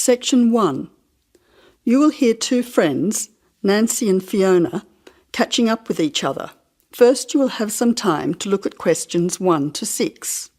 Section 1. You will hear two friends, Nancy and Fiona, catching up with each other. First, you will have some time to look at questions 1 to 6.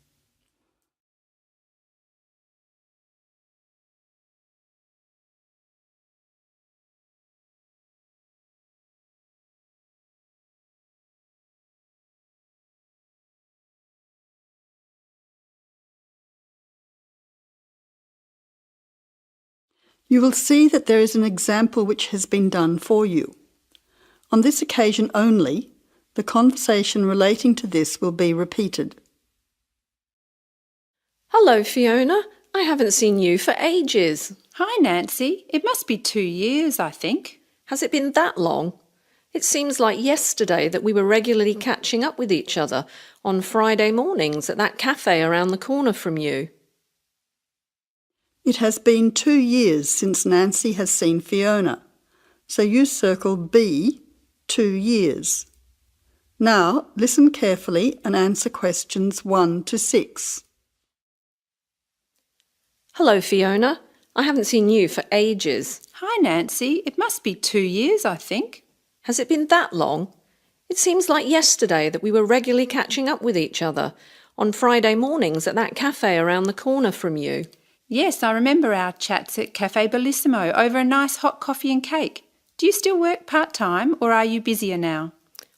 You will see that there is an example which has been done for you. On this occasion only, the conversation relating to this will be repeated. Hello, Fiona. I haven't seen you for ages. Hi, Nancy. It must be 2 years, I think. Has it been that long? It seems like yesterday that we were regularly catching up with each other on Friday mornings at that cafe around the corner from you. It has been 2 years since Nancy has seen Fiona, so you circle B, 2 years. Now listen carefully and answer questions 1 to 6. Hello, Fiona. I haven't seen you for ages. Hi, Nancy. It must be 2 years, I think. Has it been that long? It seems like yesterday that we were regularly catching up with each other on Friday mornings at that cafe around the corner from you. Yes, I remember our chats at Cafe Bellissimo over a nice hot coffee and cake. Do you still work part-time or are you busier now?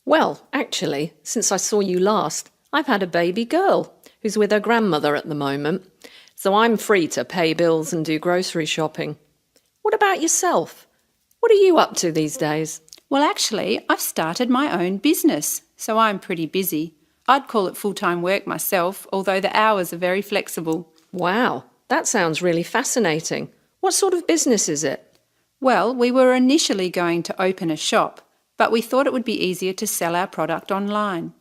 Well, actually, since I saw you last, I've had a baby girl who's with her grandmother at the moment, so I'm free to pay bills and do grocery shopping. What about yourself? What are you up to these days? Well, actually, I've started my own business, so I'm pretty busy. I'd call it full-time work myself, although the hours are very flexible. Wow, that sounds really fascinating. What sort of business is it? Well, we were initially going to open a shop, but we thought it would be easier to sell our product online.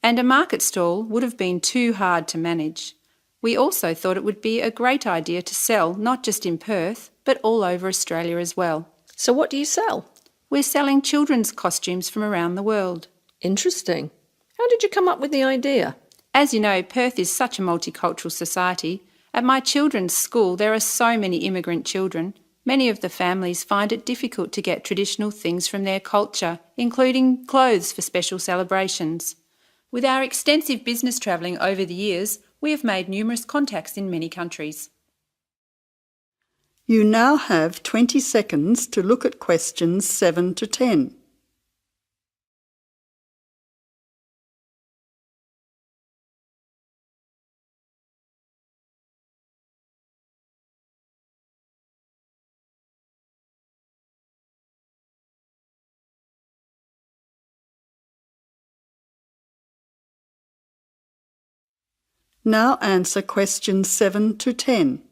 And a market stall would have been too hard to manage. We also thought it would be a great idea to sell not just in Perth, but all over Australia as well. So what do you sell? We're selling children's costumes from around the world. Interesting. How did you come up with the idea? As you know, Perth is such a multicultural society. At my children's school, there are so many immigrant children. Many of the families find it difficult to get traditional things from their culture, including clothes for special celebrations. With our extensive business travelling over the years, we have made numerous contacts in many countries. You now have 20 seconds to look at questions 7 to 10. Now answer questions 7 to 10.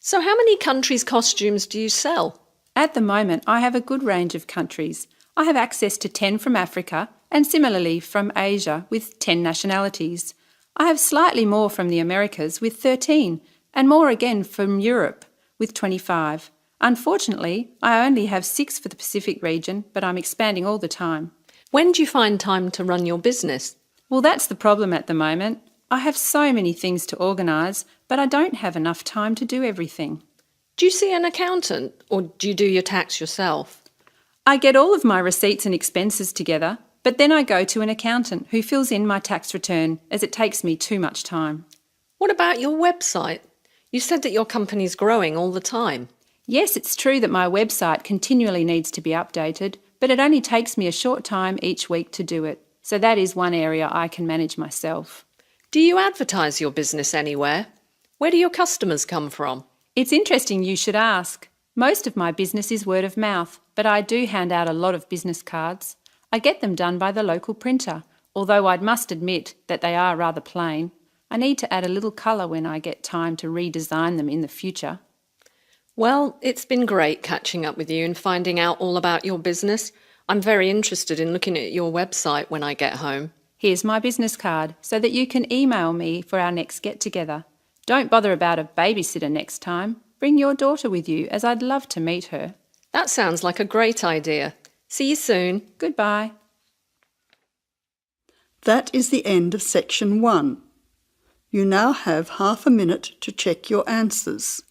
So how many countries' costumes do you sell? At the moment, I have a good range of countries. I have access to 10 from Africa and similarly from Asia with 10 nationalities. I have slightly more from the Americas with 13 and more again from Europe with 25. Unfortunately, I only have 6 for the Pacific region, but I'm expanding all the time. When do you find time to run your business? Well, that's the problem at the moment. I have so many things to organise, but I don't have enough time to do everything. Do you see an accountant or do you do your tax yourself? I get all of my receipts and expenses together, but then I go to an accountant who fills in my tax return as it takes me too much time. What about your website? You said that your company's growing all the time. Yes, it's true that my website continually needs to be updated, but it only takes me a short time each week to do it. So that is one area I can manage myself. Do you advertise your business anywhere? Where do your customers come from? It's interesting you should ask. Most of my business is word of mouth, but I do hand out a lot of business cards. I get them done by the local printer, although I must admit that they are rather plain. I need to add a little colour when I get time to redesign them in the future. Well, it's been great catching up with you and finding out all about your business. I'm very interested in looking at your website when I get home. Here's my business card so that you can email me for our next get-together. Don't bother about a babysitter next time. Bring your daughter with you, as I'd love to meet her. That sounds like a great idea. See you soon. Goodbye. That is the end of section 1. You now have half a minute to check your answers.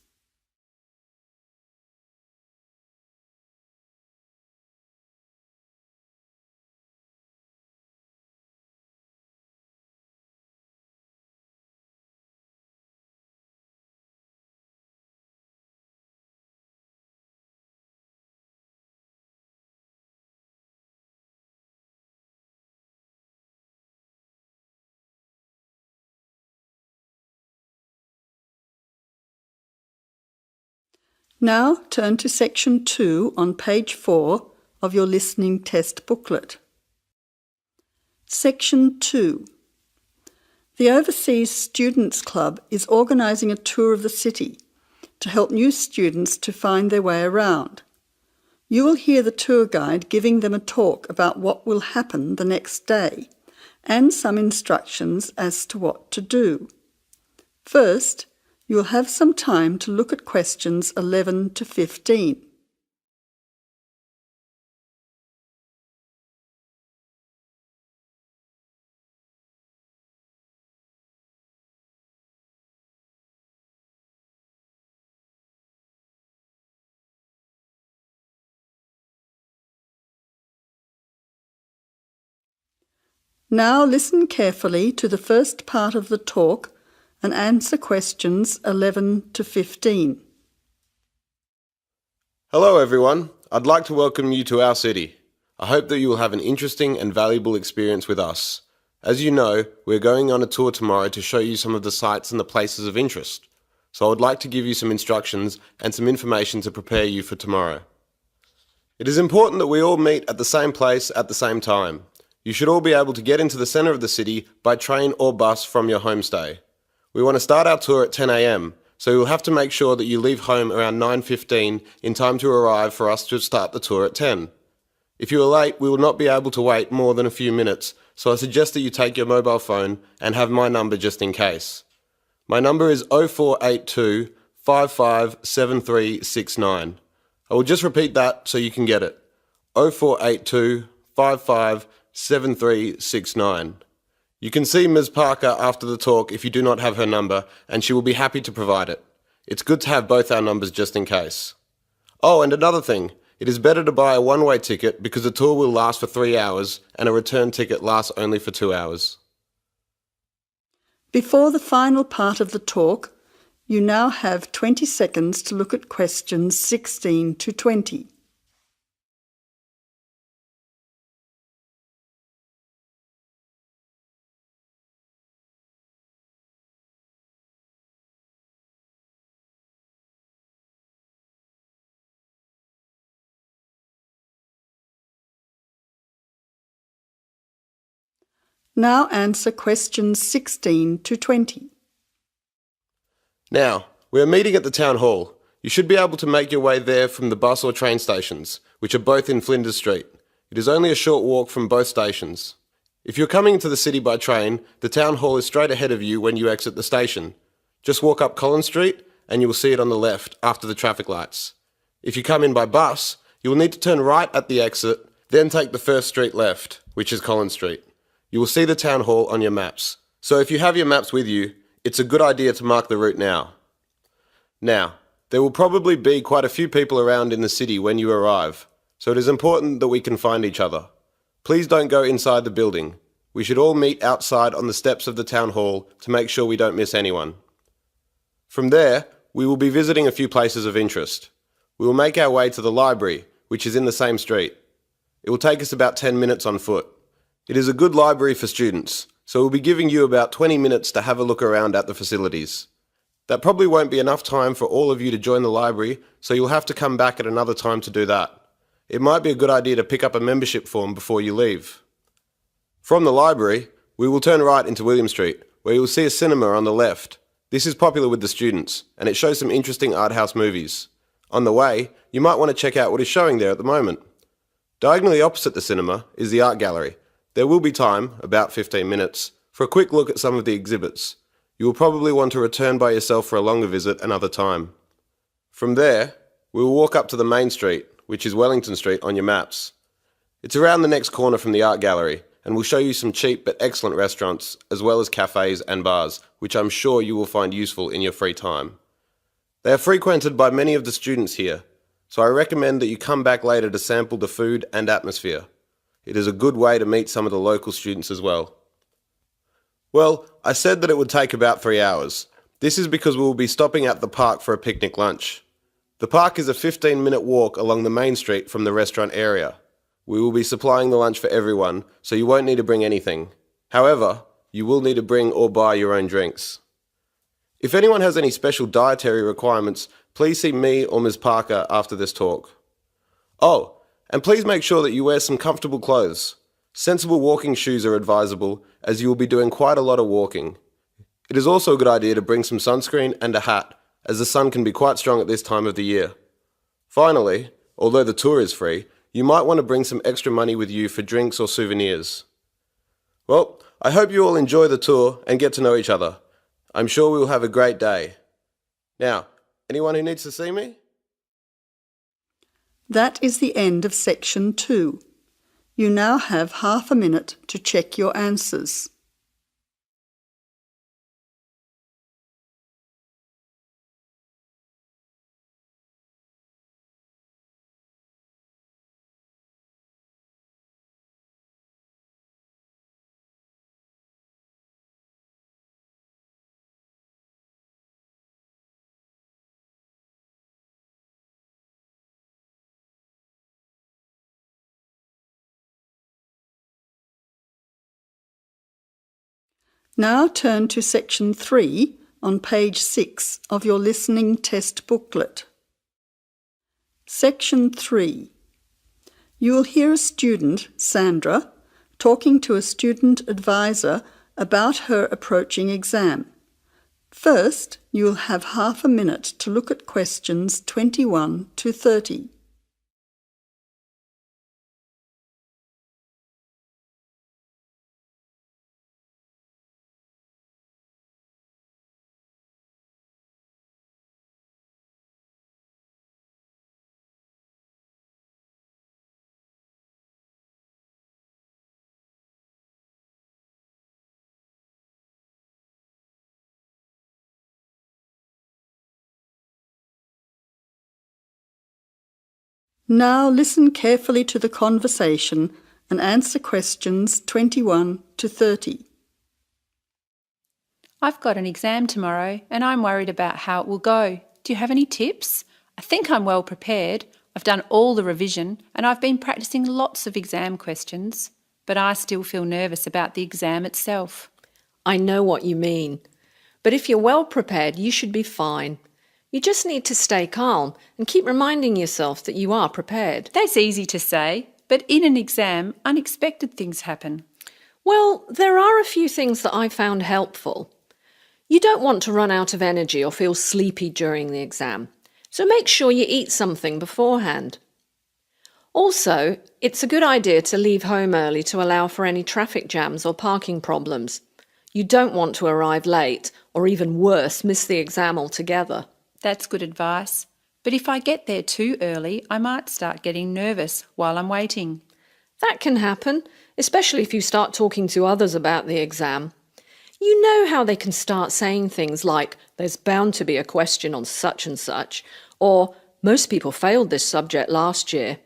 Now turn to section 2 on page 4 of your listening test booklet. Section 2. The Overseas Students Club is organising a tour of the city to help new students to find their way around. You will hear the tour guide giving them a talk about what will happen the next day and some instructions as to what to do. First, you will have some time to look at questions 11 to 15. Now listen carefully to the first part of the talk and answer questions 11 to 15. Hello everyone, I'd like to welcome you to our city. I hope that you will have an interesting and valuable experience with us. As you know, we're going on a tour tomorrow to show you some of the sites and the places of interest. So I would like to give you some instructions and some information to prepare you for tomorrow. It is important that we all meet at the same place at the same time. You should all be able to get into the centre of the city by train or bus from your homestay. We want to start our tour at 10 a.m, so you'll have to make sure that you leave home around 9:15 in time to arrive for us to start the tour at 10. If you are late, we will not be able to wait more than a few minutes, so I suggest that you take your mobile phone and have my number just in case. My number is 0482 557369. I will just repeat that so you can get it. 0482 557369. You can see Ms. Parker after the talk if you do not have her number, and she will be happy to provide it. It's good to have both our numbers just in case. Oh, and another thing, it is better to buy a one-way ticket because the tour will last for 3 hours and a return ticket lasts only for 2 hours. Before the final part of the talk, you now have 20 seconds to look at questions 16 to 20. Now answer questions 16 to 20. Now, we are meeting at the town hall. You should be able to make your way there from the bus or train stations, which are both in Flinders Street. It is only a short walk from both stations. If you're coming into the city by train, the town hall is straight ahead of you when you exit the station. Just walk up Collins Street and you will see it on the left after the traffic lights. If you come in by bus, you will need to turn right at the exit, then take the first street left, which is Collins Street. You will see the town hall on your maps. So if you have your maps with you, it's a good idea to mark the route now. Now, there will probably be quite a few people around in the city when you arrive, so it is important that we can find each other. Please don't go inside the building. We should all meet outside on the steps of the town hall to make sure we don't miss anyone. From there, we will be visiting a few places of interest. We will make our way to the library, which is in the same street. It will take us about 10 minutes on foot. It is a good library for students, so we'll be giving you about 20 minutes to have a look around at the facilities. That probably won't be enough time for all of you to join the library, so you'll have to come back at another time to do that. It might be a good idea to pick up a membership form before you leave. From the library, we will turn right into William Street, where you will see a cinema on the left. This is popular with the students, and it shows some interesting art house movies. On the way, you might want to check out what is showing there at the moment. Diagonally opposite the cinema is the art gallery. There will be time, about 15 minutes, for a quick look at some of the exhibits. You will probably want to return by yourself for a longer visit another time. From there, we will walk up to the main street, which is Wellington Street on your maps. It's around the next corner from the art gallery, and we'll show you some cheap but excellent restaurants, as well as cafes and bars, which I'm sure you will find useful in your free time. They are frequented by many of the students here, so I recommend that you come back later to sample the food and atmosphere. It is a good way to meet some of the local students as well. Well, I said that it would take about 3 hours. This is because we will be stopping at the park for a picnic lunch. The park is a 15-minute walk along the main street from the restaurant area. We will be supplying the lunch for everyone, so you won't need to bring anything. However, you will need to bring or buy your own drinks. If anyone has any special dietary requirements, please see me or Ms. Parker after this talk. Oh, and please make sure that you wear some comfortable clothes. Sensible walking shoes are advisable, as you will be doing quite a lot of walking. It is also a good idea to bring some sunscreen and a hat, as the sun can be quite strong at this time of the year. Finally, although the tour is free, you might want to bring some extra money with you for drinks or souvenirs. Well, I hope you all enjoy the tour and get to know each other. I'm sure we will have a great day. Now, anyone who needs to see me? That is the end of section 2. You now have half a minute to check your answers. Now turn to section 3 on page 6 of your listening test booklet. Section 3. You will hear a student, Sandra, talking to a student advisor about her approaching exam. First, you will have half a minute to look at questions 21 to 30. Now listen carefully to the conversation and answer questions 21 to 30. I've got an exam tomorrow and I'm worried about how it will go. Do you have any tips? I think I'm well prepared. I've done all the revision and I've been practicing lots of exam questions, but I still feel nervous about the exam itself. I know what you mean. But if you're well prepared, you should be fine. You just need to stay calm and keep reminding yourself that you are prepared. That's easy to say, but in an exam, unexpected things happen. Well, there are a few things that I found helpful. You don't want to run out of energy or feel sleepy during the exam, so make sure you eat something beforehand. Also, it's a good idea to leave home early to allow for any traffic jams or parking problems. You don't want to arrive late, or even worse, miss the exam altogether. That's good advice. But if I get there too early, I might start getting nervous while I'm waiting. That can happen, especially if you start talking to others about the exam. You know how they can start saying things like, there's bound to be a question on such and such, or most people failed this subject last year.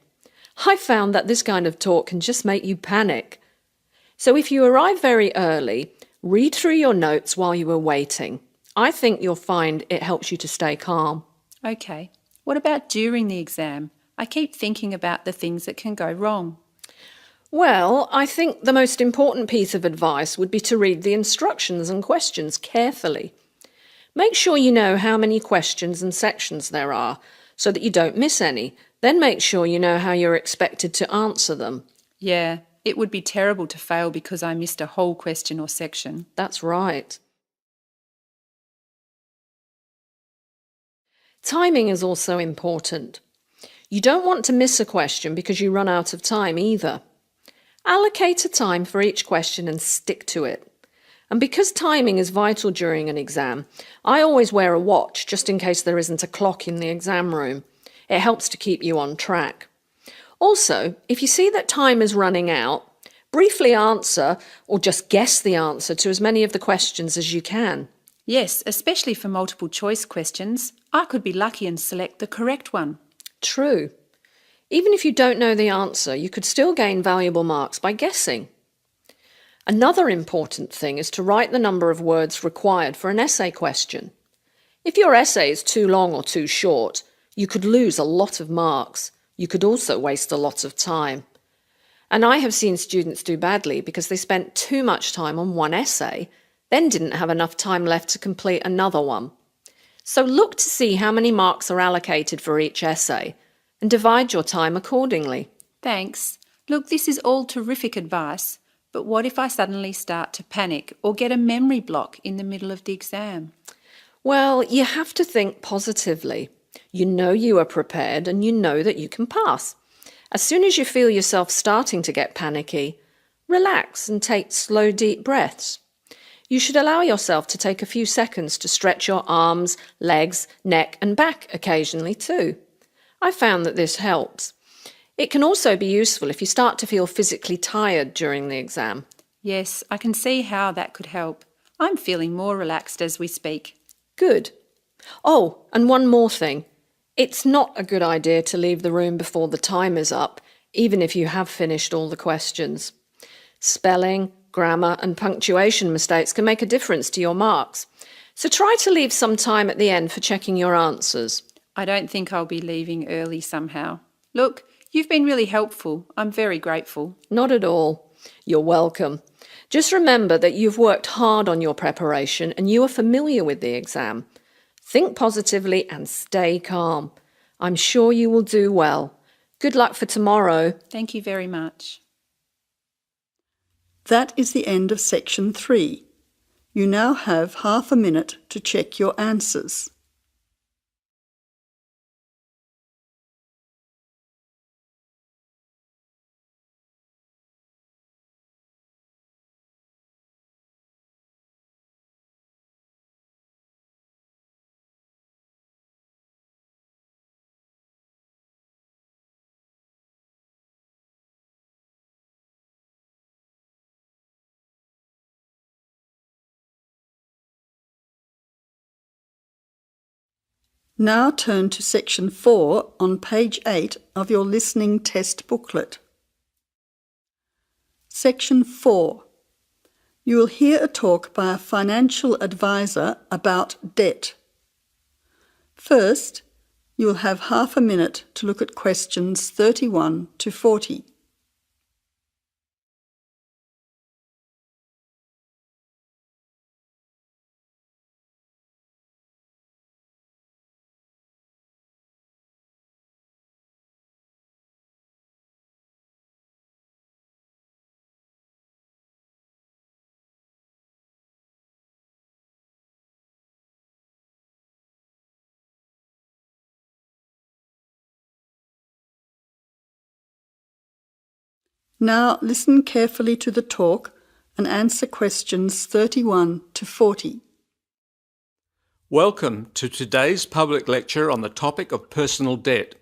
I found that this kind of talk can just make you panic. So if you arrive very early, read through your notes while you are waiting. I think you'll find it helps you to stay calm. Okay. What about during the exam? I keep thinking about the things that can go wrong. Well, I think the most important piece of advice would be to read the instructions and questions carefully. Make sure you know how many questions and sections there are so that you don't miss any. Then make sure you know how you're expected to answer them. Yeah, it would be terrible to fail because I missed a whole question or section. That's right. Timing is also important. You don't want to miss a question because you run out of time either. Allocate a time for each question and stick to it. And because timing is vital during an exam, I always wear a watch just in case there isn't a clock in the exam room. It helps to keep you on track. Also, if you see that time is running out, briefly answer or just guess the answer to as many of the questions as you can. Yes, especially for multiple choice questions. I could be lucky and select the correct one. True. Even if you don't know the answer, you could still gain valuable marks by guessing. Another important thing is to write the number of words required for an essay question. If your essay is too long or too short, you could lose a lot of marks. You could also waste a lot of time. And I have seen students do badly because they spent too much time on one essay. then didn't have enough time left to complete another one. So look to see how many marks are allocated for each essay and divide your time accordingly. Thanks. Look, this is all terrific advice, but what if I suddenly start to panic or get a memory block in the middle of the exam? Well, you have to think positively. You know you are prepared and you know that you can pass. As soon as you feel yourself starting to get panicky, relax and take slow, deep breaths. You should allow yourself to take a few seconds to stretch your arms, legs, neck and back occasionally too. I found that this helps. It can also be useful if you start to feel physically tired during the exam. Yes, I can see how that could help. I'm feeling more relaxed as we speak. Good. Oh, and one more thing. It's not a good idea to leave the room before the time is up, even if you have finished all the questions. Spelling, grammar and punctuation mistakes can make a difference to your marks. So try to leave some time at the end for checking your answers. I don't think I'll be leaving early somehow. Look, you've been really helpful. I'm very grateful. Not at all. You're welcome. Just remember that you've worked hard on your preparation and you are familiar with the exam. Think positively and stay calm. I'm sure you will do well. Good luck for tomorrow. Thank you very much. That is the end of section 3. You now have half a minute to check your answers. Now turn to section 4 on page 8 of your listening test booklet. Section 4. You will hear a talk by a financial advisor about debt. First, you will have half a minute to look at questions 31 to 40. Now listen carefully to the talk and answer questions 31 to 40. Welcome to today's public lecture on the topic of personal debt.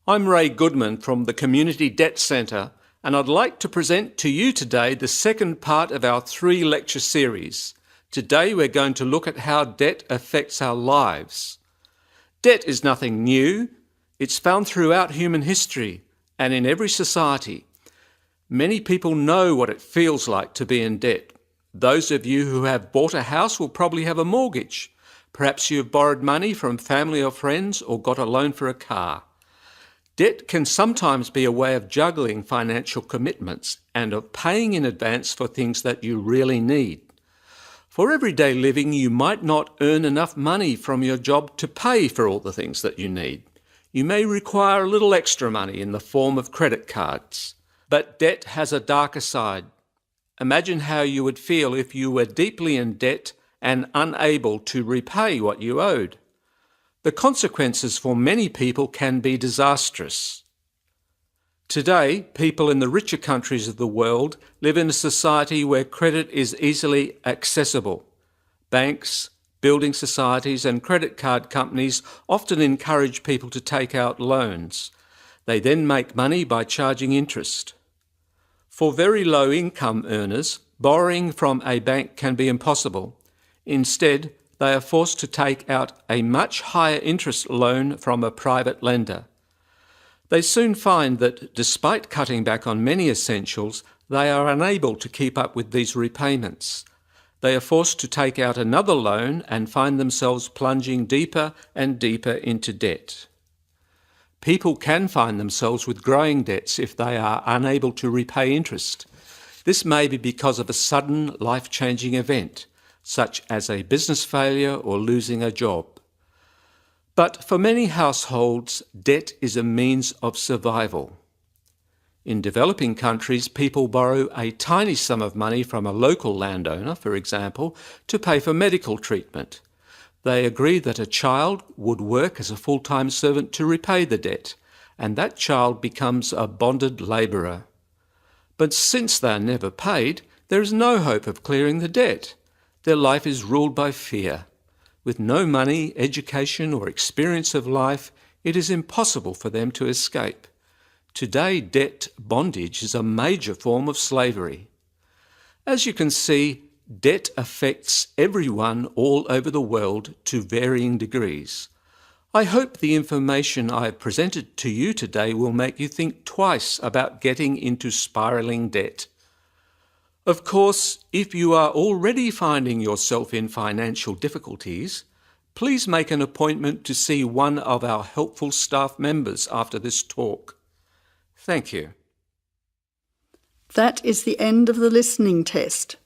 I'm Ray Goodman from the Community Debt Centre, and I'd like to present to you today the second part of our 3-lecture series. Today we're going to look at how debt affects our lives. Debt is nothing new. It's found throughout human history and in every society. Many people know what it feels like to be in debt. Those of you who have bought a house will probably have a mortgage. Perhaps you have borrowed money from family or friends or got a loan for a car. Debt can sometimes be a way of juggling financial commitments and of paying in advance for things that you really need. For everyday living, you might not earn enough money from your job to pay for all the things that you need. You may require a little extra money in the form of credit cards. But debt has a darker side. Imagine how you would feel if you were deeply in debt and unable to repay what you owed. The consequences for many people can be disastrous. Today, people in the richer countries of the world live in a society where credit is easily accessible. Banks, building societies and credit card companies often encourage people to take out loans. They then make money by charging interest. For very low income earners, borrowing from a bank can be impossible. Instead, they are forced to take out a much higher interest loan from a private lender. They soon find that despite cutting back on many essentials, they are unable to keep up with these repayments. They are forced to take out another loan and find themselves plunging deeper and deeper into debt. People can find themselves with growing debts if they are unable to repay interest. This may be because of a sudden life-changing event. such as a business failure or losing a job. But for many households, debt is a means of survival. In developing countries, people borrow a tiny sum of money from a local landowner, for example, to pay for medical treatment. They agree that a child would work as a full-time servant to repay the debt, and that child becomes a bonded labourer. But since they are never paid, there is no hope of clearing the debt. Their life is ruled by fear. With no money, education, or experience of life, it is impossible for them to escape. Today, debt bondage is a major form of slavery. As you can see, debt affects everyone all over the world to varying degrees. I hope the information I have presented to you today will make you think twice about getting into spiralling debt. Of course, if you are already finding yourself in financial difficulties, please make an appointment to see one of our helpful staff members after this talk. Thank you. That is the end of the listening test.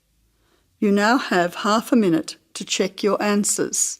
You now have half a minute to check your answers.